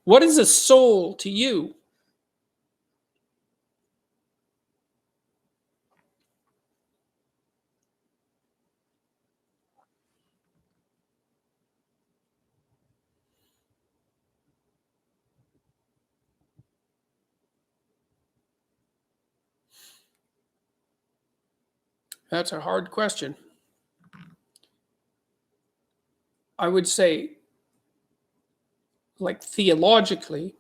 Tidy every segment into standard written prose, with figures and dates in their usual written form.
What is a soul to you? That's a hard question. I would say, like theologically,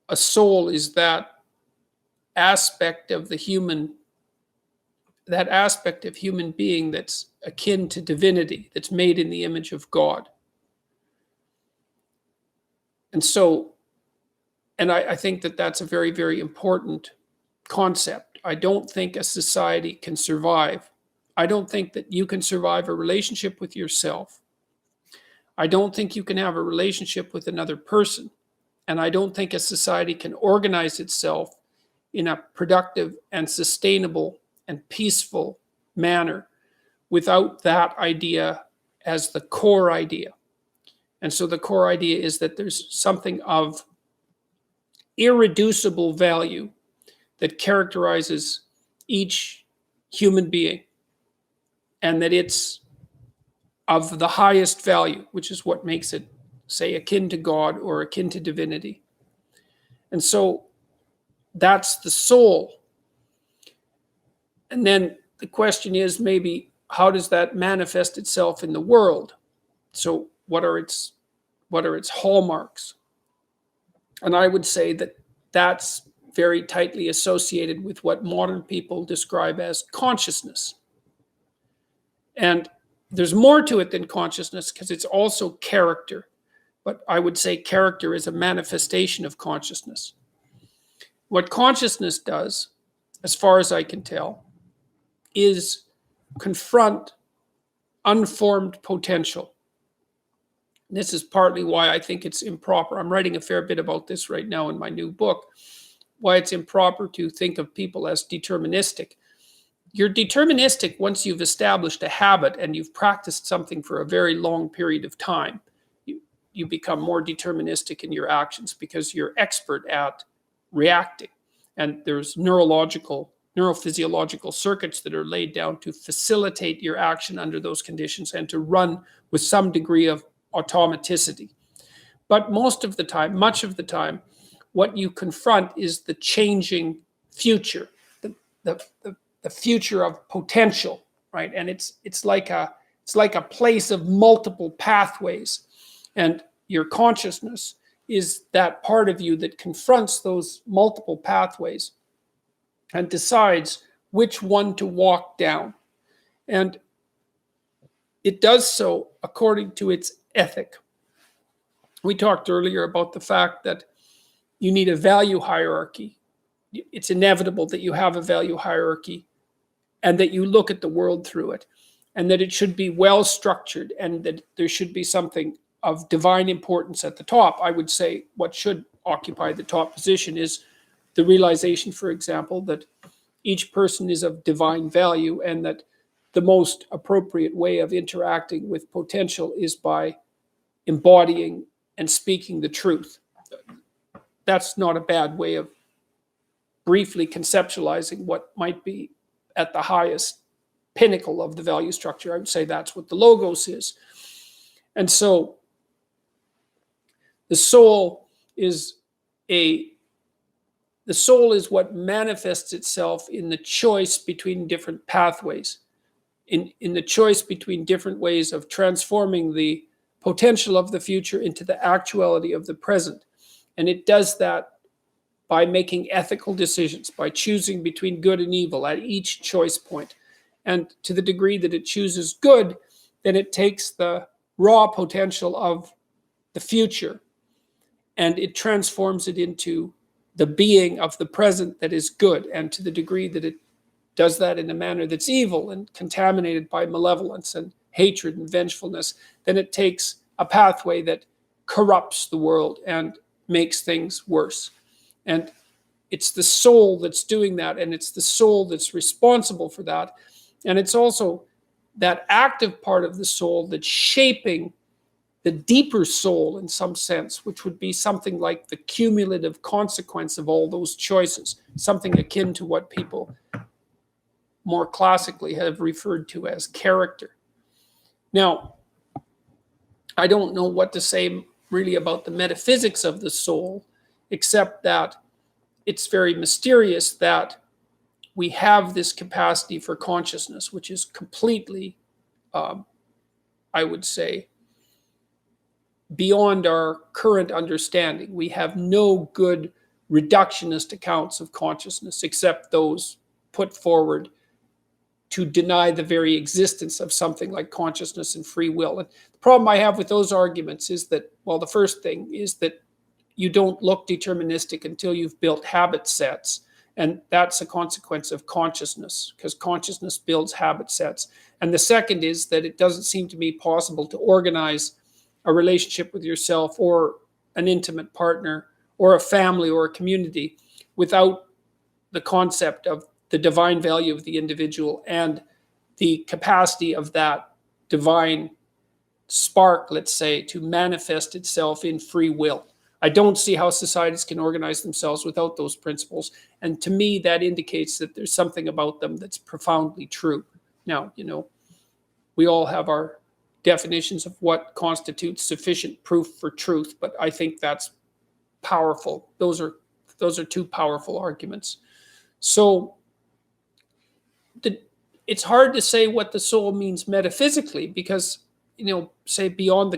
a soul is that aspect of human being that's akin to divinity, that's made in the image of God. And so, I think that that's a very, very important concept. I don't think a society can survive. I don't think that you can survive a relationship with yourself. I don't think you can have a relationship with another person. And I don't think a society can organize itself in a productive and sustainable and peaceful manner without that idea as the core idea. And so the core idea is that there's something of irreducible value that characterizes each human being, and that it's of the highest value, which is what makes it, say, akin to God or akin to divinity. And so that's the soul. And then the question is, maybe, how does that manifest itself in the world? So what are its hallmarks? And I would say that that's very tightly associated with what modern people describe as consciousness. And there's more to it than consciousness, because it's also character. But I would say character is a manifestation of consciousness. What consciousness does, as far as I can tell, is confront unformed potential. This is partly why I think it's improper. I'm writing a fair bit about this right now in my new book, why it's improper to think of people as deterministic. You're deterministic once you've established a habit and you've practiced something for a very long period of time. You become more deterministic in your actions because you're expert at reacting. And there's neurophysiological circuits that are laid down to facilitate your action under those conditions and to run with some degree of automaticity. But much of the time, what you confront is the changing future, the future of potential, right? And it's like a place of multiple pathways, and your consciousness is that part of you that confronts those multiple pathways and decides which one to walk down. And it does so according to its ethic. We talked earlier about the fact that you need a value hierarchy. It's inevitable that you have a value hierarchy and that you look at the world through it, and that it should be well structured, and that there should be something of divine importance at the top. I would say what should occupy the top position is the realization, for example, that each person is of divine value, and that the most appropriate way of interacting with potential is by embodying and speaking the truth. That's not a bad way of briefly conceptualizing what might be at the highest pinnacle of the value structure. I would say that's what the logos is. And so the soul is what manifests itself in the choice between different pathways, in the choice between different ways of transforming the potential of the future into the actuality of the present. And it does that by making ethical decisions, by choosing between good and evil at each choice point. And to the degree that it chooses good, then it takes the raw potential of the future and it transforms it into the being of the present that is good. And to the degree that it does that in a manner that's evil and contaminated by malevolence and hatred and vengefulness, then it takes a pathway that corrupts the world and makes things worse. And it's the soul that's doing that, and it's the soul that's responsible for that. And it's also that active part of the soul that's shaping the deeper soul in some sense, which would be something like the cumulative consequence of all those choices, something akin to what people more classically have referred to as character. Now, I don't know what to say really about the metaphysics of the soul, except that it's very mysterious that we have this capacity for consciousness, which is completely, I would say, beyond our current understanding. We have no good reductionist accounts of consciousness, except those put forward to deny the very existence of something like consciousness and free will. And the problem I have with those arguments is that, well, the first thing is that you don't look deterministic until you've built habit sets. And that's a consequence of consciousness, because consciousness builds habit sets. And the second is that it doesn't seem to me possible to organize a relationship with yourself or an intimate partner or a family or a community without the concept of the divine value of the individual and the capacity of that divine spark, let's say, to manifest itself in free will. I don't see how societies can organize themselves without those principles. And to me, that indicates that there's something about them that's profoundly true. Now, we all have our definitions of what constitutes sufficient proof for truth, but I think that's powerful. Those are two powerful arguments. So it's hard to say what the soul means metaphysically, because, say beyond the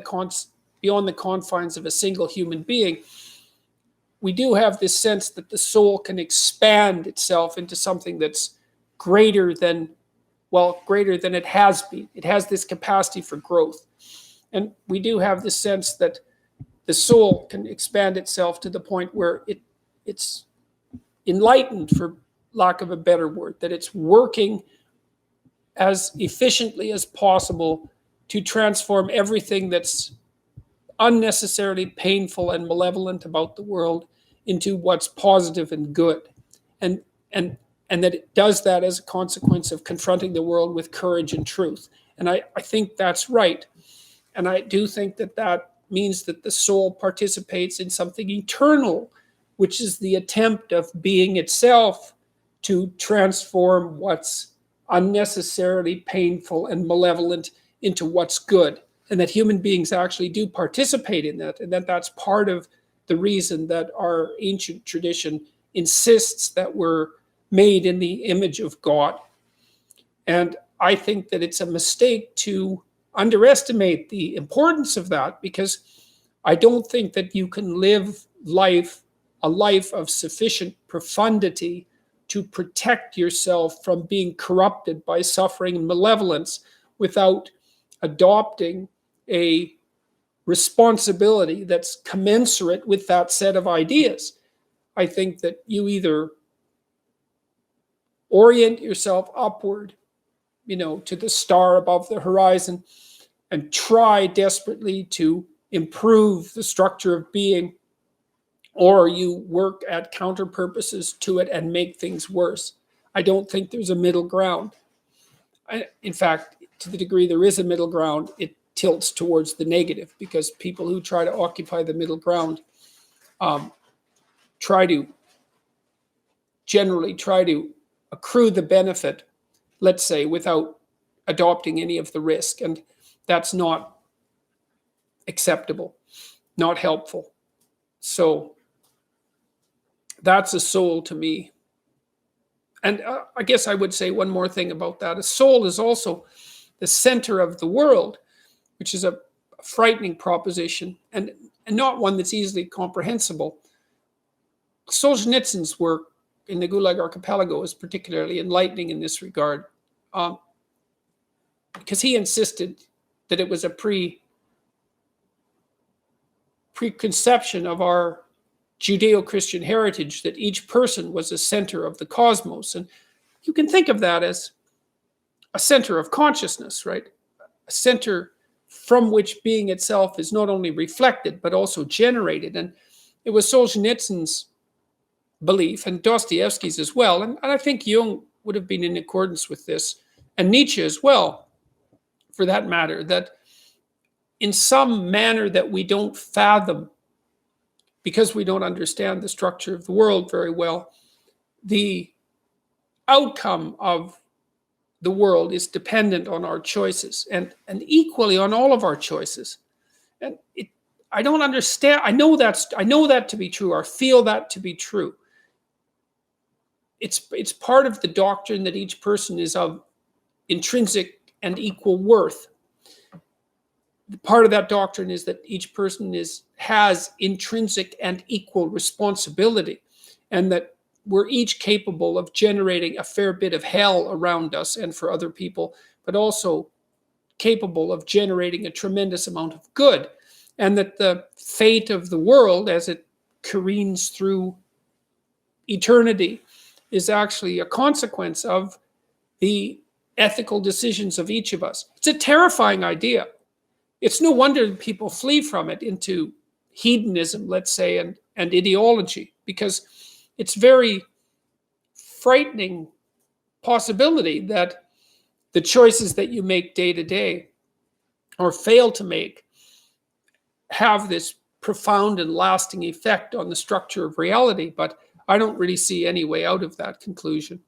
confines of a single human being, we do have this sense that the soul can expand itself into something that's greater than it has been. It has this capacity for growth. And we do have this sense that the soul can expand itself to the point where it's enlightened, for lack of a better word, that it's working as efficiently as possible to transform everything that's unnecessarily painful and malevolent about the world into what's positive and good. And that it does that as a consequence of confronting the world with courage and truth. And I think that's right. And I do think that means that the soul participates in something eternal, which is the attempt of being itself to transform what's unnecessarily painful and malevolent into what's good. And that human beings actually do participate in that. And that's part of the reason that our ancient tradition insists that we're made in the image of God. And I think that it's a mistake to underestimate the importance of that, because I don't think that you can live a life of sufficient profundity to protect yourself from being corrupted by suffering and malevolence without adopting a responsibility that's commensurate with that set of ideas. I think that you either orient yourself upward, to the star above the horizon, and try desperately to improve the structure of being, or you work at counter purposes to it and make things worse. I don't think there's a middle ground. In fact, to the degree there is a middle ground, it tilts towards the negative, because people who try to occupy the middle ground generally try to accrue the benefit, let's say, without adopting any of the risk. And that's not acceptable, not helpful. So that's a soul to me. And I guess I would say one more thing about that. A soul is also the center of the world, which is a frightening proposition and not one that's easily comprehensible. Solzhenitsyn's work in the Gulag Archipelago is particularly enlightening in this regard, because he insisted that it was a preconception of our Judeo-Christian heritage that each person was a center of the cosmos. And you can think of that as a center of consciousness, right? A center from which being itself is not only reflected, but also generated. And it was Solzhenitsyn's belief, and Dostoevsky's as well, and I think Jung would have been in accordance with this, and Nietzsche as well, for that matter, that in some manner that we don't fathom, because we don't understand the structure of the world very well, the outcome of the world is dependent on our choices, and equally on all of our choices. And I don't understand. I know that to be true, or feel that to be true. It's part of the doctrine that each person is of intrinsic and equal worth. Part of that doctrine is that each person has intrinsic and equal responsibility, and that we're each capable of generating a fair bit of hell around us and for other people, but also capable of generating a tremendous amount of good, and that the fate of the world as it careens through eternity is actually a consequence of the ethical decisions of each of us. It's a terrifying idea. It's no wonder people flee from it into hedonism, let's say, and ideology, because it's very frightening possibility that the choices that you make day to day or fail to make have this profound and lasting effect on the structure of reality. But I don't really see any way out of that conclusion.